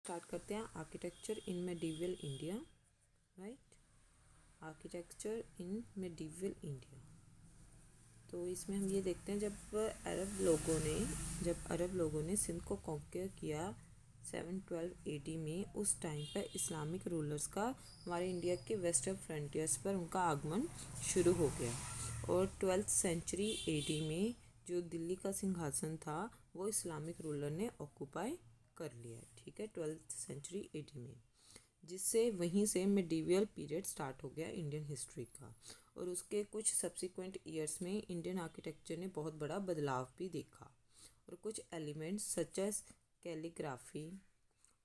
Start करते हैं architecture इन medieval India. Right, architecture इन medieval India. तो इसमें हम ये देखते हैं जब अरब लोगों ने सिंध को कॉन्कर किया 712 AD में, उस टाइम पर इस्लामिक रूलर्स का हमारे इंडिया के वेस्टर्न फ्रंटियर्स पर उनका आगमन शुरू हो गया। और 12th सेंचुरी AD में जो दिल्ली का सिंहासन था वो इस्लामिक रूलर ने ऑक्यूपाई कर लिया। ठीक है, 12th सेंचुरी AD में, जिससे वहीं से मिडीवियल पीरियड स्टार्ट हो गया इंडियन हिस्ट्री का। और उसके कुछ सब्सिक्वेंट ईयर्स में इंडियन आर्किटेक्चर ने बहुत बड़ा बदलाव भी देखा और कुछ elements such as calligraphy,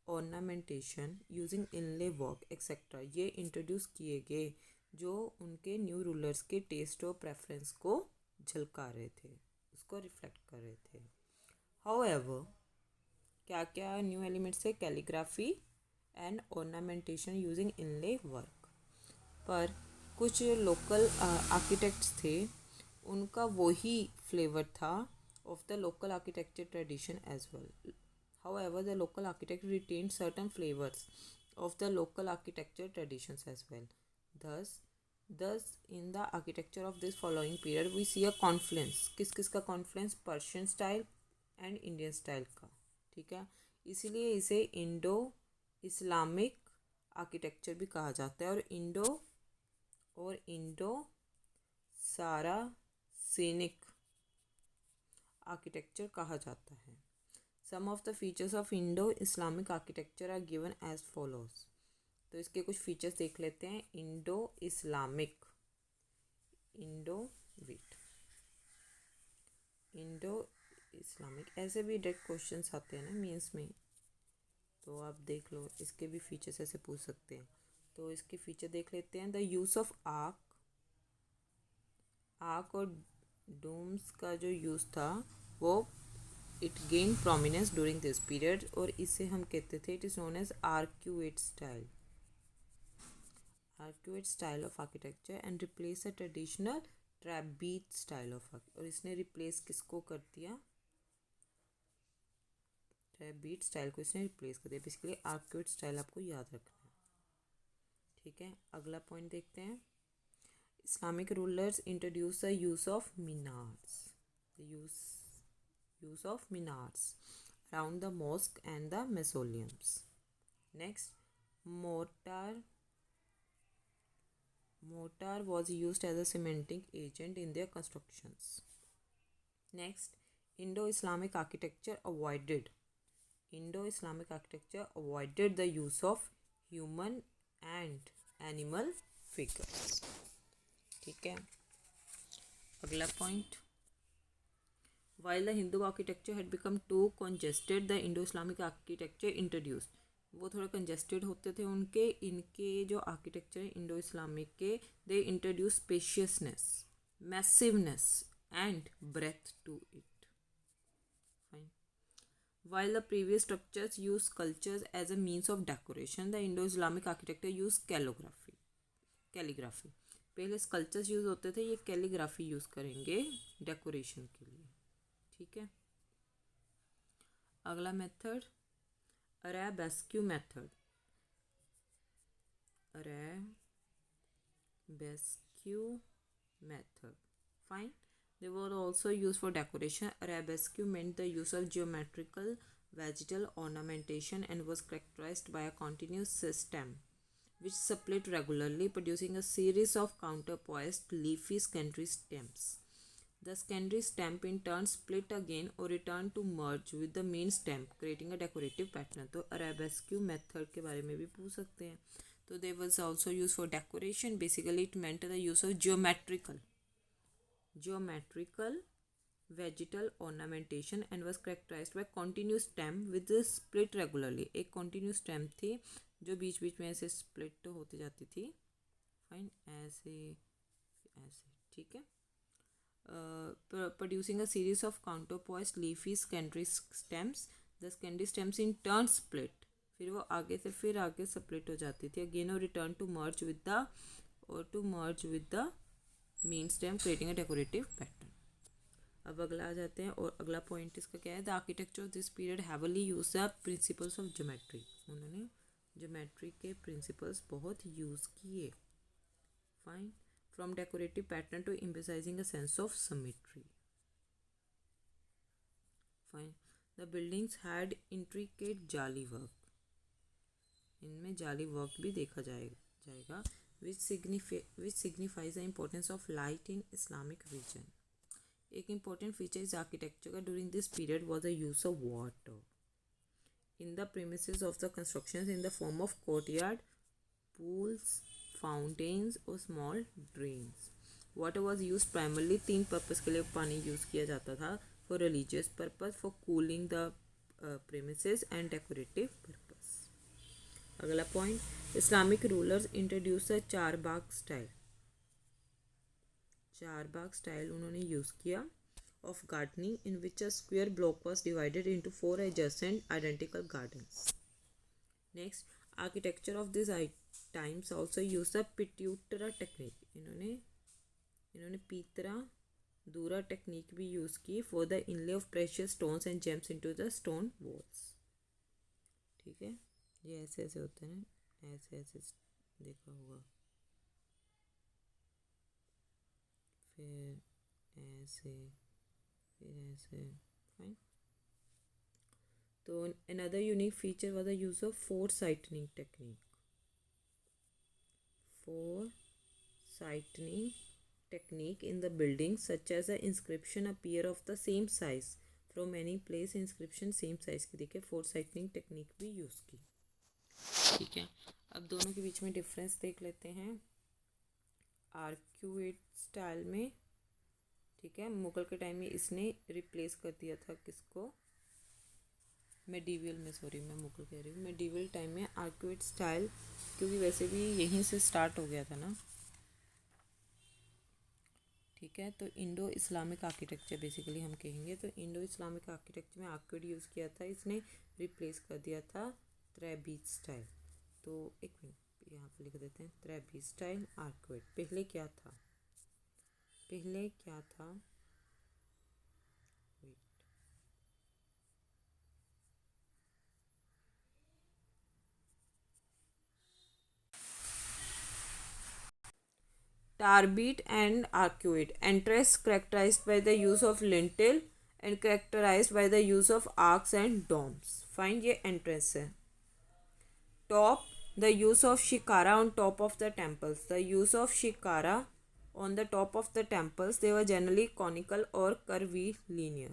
ornamentation using inlay work etcetera ये इंट्रोड्यूस किए गए, जो उनके न्यू रूलर्स के टेस्ट और प्रेफरेंस को झलका रहे थे, उसको रिफ्लेक्ट कर रहे थे। हाउएवर, क्या क्या न्यू एलिमेंट्स है? Calligraphy and ornamentation using inlay work. पर कुछ लोकल आर्किटेक्ट्स थे, उनका वही फ्लेवर था of the local architecture tradition as well. However, the local architect retained certain flavors of the local architecture traditions as well. Thus, in the architecture of this following period, we see a confluence. किस का confluence? Persian style and Indian style का। ठीक है, इसीलिए इसे Indo Islamic architecture भी कहा जाता है और इंडो सारासेनिक आर्किटेक्चर कहा जाता है। Some of the features of Indo-Islamic architecture are given as follows. तो इसके कुछ फीचर्स देख लेते हैं। इंडो इस्लामिक ऐसे भी डायरेक्ट क्वेश्चंस आते हैं ना मीन्स में, तो आप देख लो, इसके भी फीचर्स ऐसे पूछ सकते हैं। तो इसके फीचर देख लेते हैं। द यूज़ ऑफ आर्क और डोम्स का जो यूज़ था वो it gain prominence during this period, और इसे हम कहते थे it is known as arcuate style of architecture and replace a traditional trabeate style of. और इसने रिप्लेस किसको कर दिया? ट्रैबीट स्टाइल को इसने रिप्लेस कर दिया। बेसिकली आर्क्यूएट स्टाइल आपको याद रखना है। ठीक है, अगला पॉइंट देखते हैं। Islamic rulers introduce the use of minarets around the mosque and the mausoleums. Next, mortar was used as a cementing agent in their constructions. Next, Indo-Islamic architecture avoided the use of human and animal figures. ठीक है, अगला point. While the Hindu architecture had become too congested, the Indo-Islamic architecture introduced. वो थोड़ा congested होते थे इनके जो architecture है इंडो इस्लामिक के, they introduce spaciousness, massiveness and breadth to it. Fine. While the previous structures use sculptures as a means of decoration, the Indo-Islamic architecture used calligraphy. पहले sculptures use होते थे, ये कैलीग्राफी यूज़ करेंगे decoration के लिए। ठीक है, अगला method arabesque method. Fine. They were also used for decoration. Arabesque meant the use of geometrical vegetal ornamentation and was characterized by a continuous system which split regularly, producing a series of counterpoised leafy secondary stems. The secondary stem in turn split again or return to merge with the main stem, creating a decorative pattern. तो arabesque method के बारे में भी पूछ सकते हैं। तो they was also used for decoration. Basically it meant the use of geometrical vegetal ornamentation and was characterized by continuous stem with the split regularly. एक continuous stem थी जो बीच बीच में ऐसे split होती जाती थी। फाइन, ऐसे ऐसे। ठीक है, producing a series of counterpoised leafy secondary stems. The secondary stems in turn split, फिर वो आगे से फिर आगे split हो जाती थी again और return to merge with the main stem, creating a decorative pattern. अब अगला आ जाते हैं, और अगला पॉइंट इसका क्या है, the architecture of this period heavily use the principles of geometry. उन्होंने ज्योमेट्री के प्रिंसिपल्स बहुत यूज़ किए। Fine, from decorative pattern to emphasizing a sense of symmetry. Fine, the buildings had intricate jali work, इनमें jali work भी देखा जाएगा which signifies the importance of light in Islamic region. एक important feature इस architecture का during this period was the use of water in the premises of the constructions in the form of courtyard, pools, fountains और small drains. Water was used primarily 3 purpose के लिए पानी use किया जाता था, for religious purpose, for cooling the premises and decorative purpose. अगला point, Islamic rulers introduce the charbagh style. Charbagh style उन्होंने use किया of gardening in which a square block was divided into 4 adjacent identical gardens. Next, architecture of this times also use the pietra dura technique. इन्होंने pietra dura technique भी use की for the inlay of precious stones and gems into the stone walls. ठीक है, ये ऐसे ऐसे होते हैं, ऐसे ऐसे देखा होगा, फिर ऐसे, फिर ऐसे। फाइन, तो another unique feature was the use of four-sightening technique. Four-sightening technique in the building, such as the inscription appear of the same size from any place, inscription same size की देखिए, four-sightening technique भी use की। ठीक है, अब दोनों के बीच में डिफरेंस देख लेते हैं। आर्क्यूएट स्टाइल में, ठीक है, मुगल के टाइम में इसने रिप्लेस कर दिया था किसको, मेडिवल में, सॉरी मैं मुगल कह रही हूँ, मेडिवल टाइम में आर्क्यूएट स्टाइल, क्योंकि वैसे भी यहीं से स्टार्ट हो गया था ना। ठीक है, तो इंडो इस्लामिक आर्किटेक्चर बेसिकली हम कहेंगे, तो इंडो इस्लामिक आर्किटेक्चर में आर्क्यूएट यूज़ किया था, इसने रिप्लेस कर दिया था ट्रेबीज स्टाइल। तो एक मिनट यहाँ पे लिख देते हैं, ट्रेबीज स्टाइल आर्क्यूएट। पहले क्या था, Tarbit and arcuate. Entrance characterized by the use of lintel and characterized by the use of arcs and domes. Find ये entrance है. Top, the use of shikara on top of the temples. The use of shikara on the top of the temples, they were generally conical or curvilinear.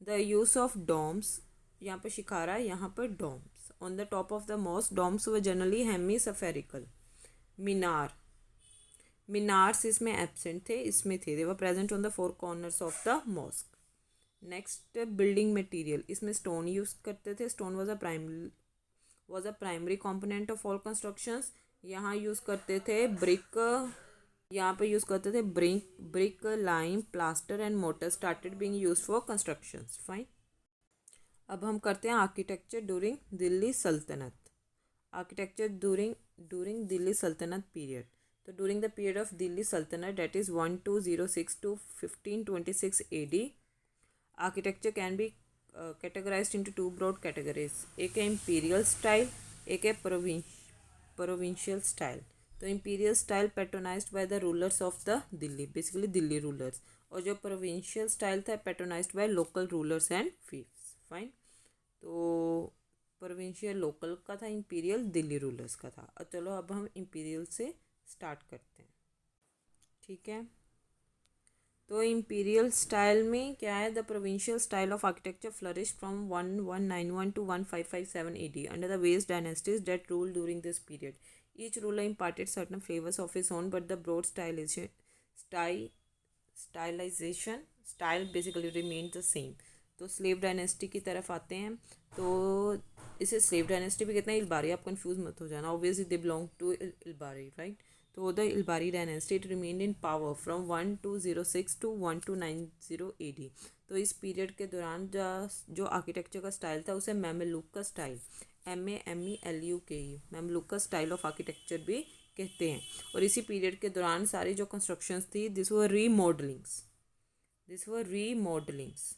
The use of domes, यहाँ पर शिकारा, यहाँ पर domes. On the top of the mosque, domes were generally hemispherical. Minarets इसमें absent थे, इसमें थे, they were present on the 4 corners of the mosque. Next, building material, इसमें stone use करते थे, stone was a primary component of all constructions. यहाँ use करते थे ब्रिक, यहाँ पे यूज़ करते थे brick, lime, plaster and mortar started being used for constructions. Fine, अब हम करते हैं आर्किटेक्चर ड्यूरिंग दिल्ली सल्तनत। Architecture during Delhi Sultanat period. तो during the period of Delhi Sultanat, date is 1206 to 1526 AD, architecture can be categorized into 2 broad categories. एक है imperial style, एक है प्रोविंशियल स्टाइल। तो imperial style patronized by the rulers of the Delhi, basically Delhi rulers, और जो provincial style था patronized by local rulers and fields. Fine, तो provincial local का था, इम्पीरियल दिल्ली रूलर्स का था। और चलो अब हम इम्पीरियल से स्टार्ट करते हैं। ठीक है, तो इम्पीरियल स्टाइल में क्या है, the provincial style of architecture flourish from 1191 to 1557 AD under the west dynasties that rule during this period. Each ruler imparted certain flavors of his own, but the broad style basically remained the same. तो slave dynasty की तरफ आते हैं, तो इसे slave dynasty भी कहते हैं। इल्बारी, आप कंफ्यूज मत हो जाना, obviously they belong to Ilbari, right. तो the Ilbari dynasty it remained in power from 1206 to 1290 AD। तो इस पीरियड के दौरान जो आर्किटेक्चर का स्टाइल था उसे मैमलुक का स्टाइल, MEMELUK, मैमलुक का स्टाइल ऑफ आर्किटेक्चर भी कहते हैं। और इसी पीरियड के दौरान सारी जो कंस्ट्रक्शंस थी, this were remodelings, This were remodelings.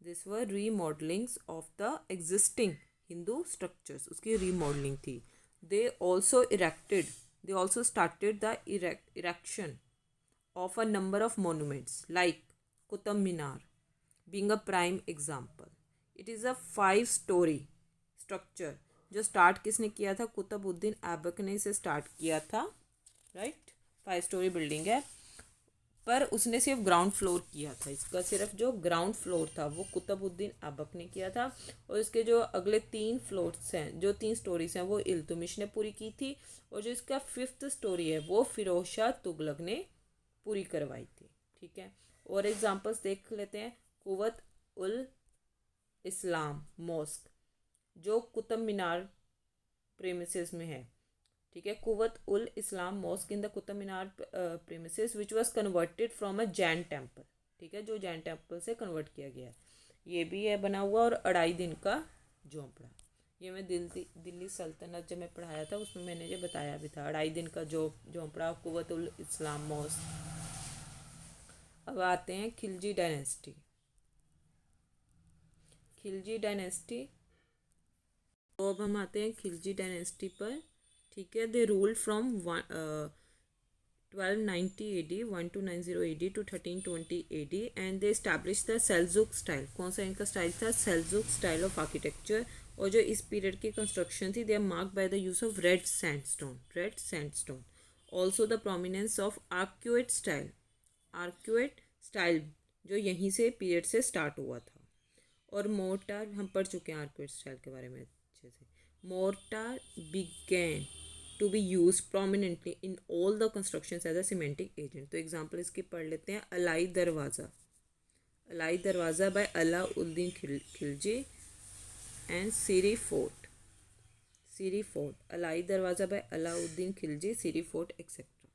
This were remodelings of the existing Hindu structures. उसकी remodeling थी. They also started the erection of a number of monuments like Qutub Minar being a prime example. It is a 5-story structure. जो start किसने किया था? कुतुबुद्दीन ऐबक ने इसे start किया था, राइट. 5-story बिल्डिंग है, पर उसने सिर्फ ग्राउंड फ्लोर किया था. इसका सिर्फ जो ग्राउंड फ्लोर था वो कुतुबुद्दीन ऐबक ने किया था. और इसके जो अगले 3 फ्लोर्स हैं, जो 3 स्टोरीज हैं, वो इल्तुमिश ने पूरी की थी. और जो इसका 5th स्टोरी है वो फिरोज शाह तुगलक ने पूरी करवाई थी. ठीक है. और एग्जांपल्स देख लेते हैं. कुव्वत उल इस्लाम मॉस्क जो कुतुब मीनार प्रेमिसेस में है. ठीक है. Quwwat ul Islam mosque in the Qutub Minar premises which was converted from a Jain temple. ठीक है, जो जैन टेम्पल से कन्वर्ट किया गया है. ये भी है बना हुआ. और 2.5 दिन का झोंपड़ा, ये मैं दिल्ली सल्तनत जब मैं पढ़ाया था उसमें मैंने ये बताया भी था. 2.5 दिन का झोंपड़ा, कुव्वत उल इस्लाम मॉस्क. अब आते हैं खिलजी डायनेस्टी. खिलजी डायनेस्टी, तो अब हम आते हैं खिलजी डायनेस्टी पर. ठीक है. They ruled from 1290 AD 1290 AD to 1320 AD and they establish the Seljuk style. कौन सा इनका स्टाइल था? Seljuk style of architecture. और जो इस पीरियड की कंस्ट्रक्शन थी, they are marked by the use of red sandstone. Also the prominence of arcuate style जो यहीं से पीरियड से स्टार्ट हुआ था. और मोर्टार, हम पढ़ चुके हैं आर्क्यूएट स्टाइल के बारे में अच्छे से. Mortar began to be used prominently in all the constructions as a cementing agent. तो एग्जांपल इसके पढ़ लेते हैं. Alai Darwaza by Alauddin Khilji and Siri fort. Alai Darwaza by Alauddin Khilji, Siri fort etcetera.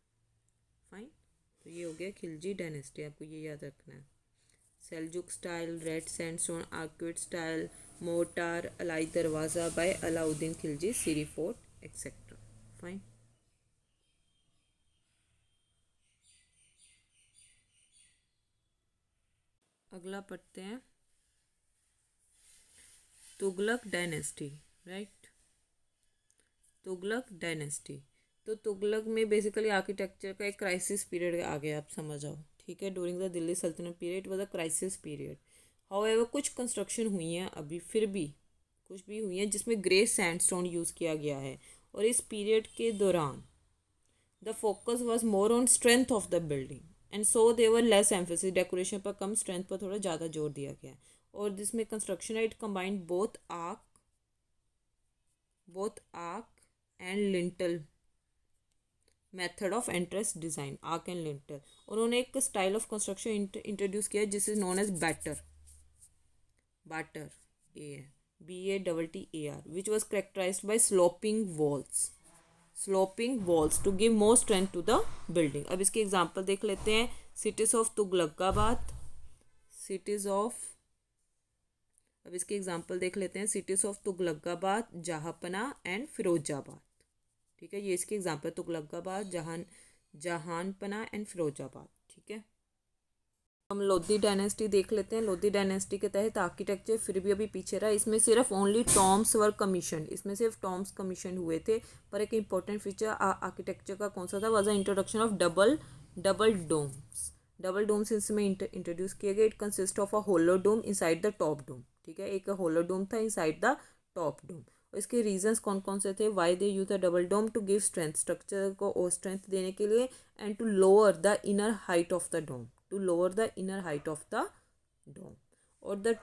Fine. तो ये हो गया खिलजी डायनेस्टी. आपको ये याद रखना है. Seljuk style, red sandstone, arcuate style, mortar, Alai Darwaza by Alauddin Khilji, Siri fort etcetera. Fine. अगला पढ़ते हैं Tughlaq dynasty. Right. Tughlaq dynasty. तो तुगलक में बेसिकली आर्किटेक्चर का एक क्राइसिस पीरियड आ गया, आप समझ आओ. ठीक है. During the Delhi Sultanat period was a crisis period. However कुछ कंस्ट्रक्शन हुई हैं अभी, फिर भी कुछ भी हुई हैं जिसमें ग्रे सैंडस्टोन यूज़ किया गया है. और इस पीरियड के दौरान the focus was more on strength of the building and so there were less emphasis. Decoration पर कम, स्ट्रेंथ पर थोड़ा ज़्यादा जोर दिया गया है. और जिसमें कंस्ट्रक्शन है, it combined both arch and lintel method of entrance design. Arch and lintel. उन्होंने एक स्टाइल ऑफ कंस्ट्रक्शन इंट्रोड्यूस किया जिस is known as batter BATTAR which was characterized by sloping walls to give more strength to the building. अब इसके example देख लेते हैं. Cities of Tughlakabad, अब इसके एग्जांपल देख लेते हैं. Cities of Tughlakabad, Jahanpanah and Firozabad. ठीक है. ये इसके एग्जांपल तुगलकाबाद, जहांपना एंड फिरोजाबाद. ठीक है. हम लोधी डायनेस्टी देख लेते हैं. लोधी डायनेस्टी के तहत आर्किटेक्चर फिर भी अभी पीछे रहा. इसमें सिर्फ ओनली टॉम्स वर कमीशन. इसमें सिर्फ टॉम्स कमीशन हुए थे. पर एक इंपॉर्टेंट फीचर आर्किटेक्चर का कौन सा था? Was the introduction of double domes इसमें इंट्रोड्यूस किए गए. It consist of a hollow dome inside the top dome. ठीक है. एक होलो डोम था इनसाइड द टॉप डोम. और इसके रीजंस कौन कौन से थे? Why they use the double dome to give strength, structure को और स्ट्रेंथ देने के लिए, and to lower the inner height of the dome. और the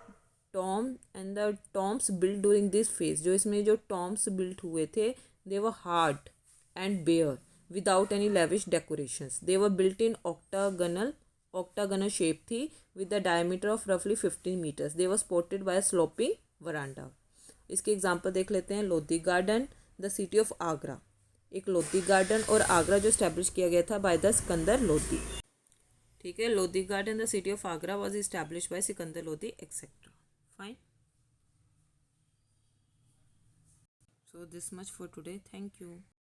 tombs build during this phase. जो इसमें जो टॉम्स बिल्ड हुए थे, they were hard and bare without any lavish decorations. They were built in octagonal shape थी with the diameter of रफली 15 meters. They were supported bye sloping वरांडा. इसके example देख लेते हैं. Lodhi garden, the city of Agra. एक Lodhi garden और आगरा जो establish किया गया था बाय द सिकंदर लोधी. ठीक है. Lodhi garden, the city of Agra was establish by Sikandar Lodhi etcetera. Fine. So this much for today. Thank you.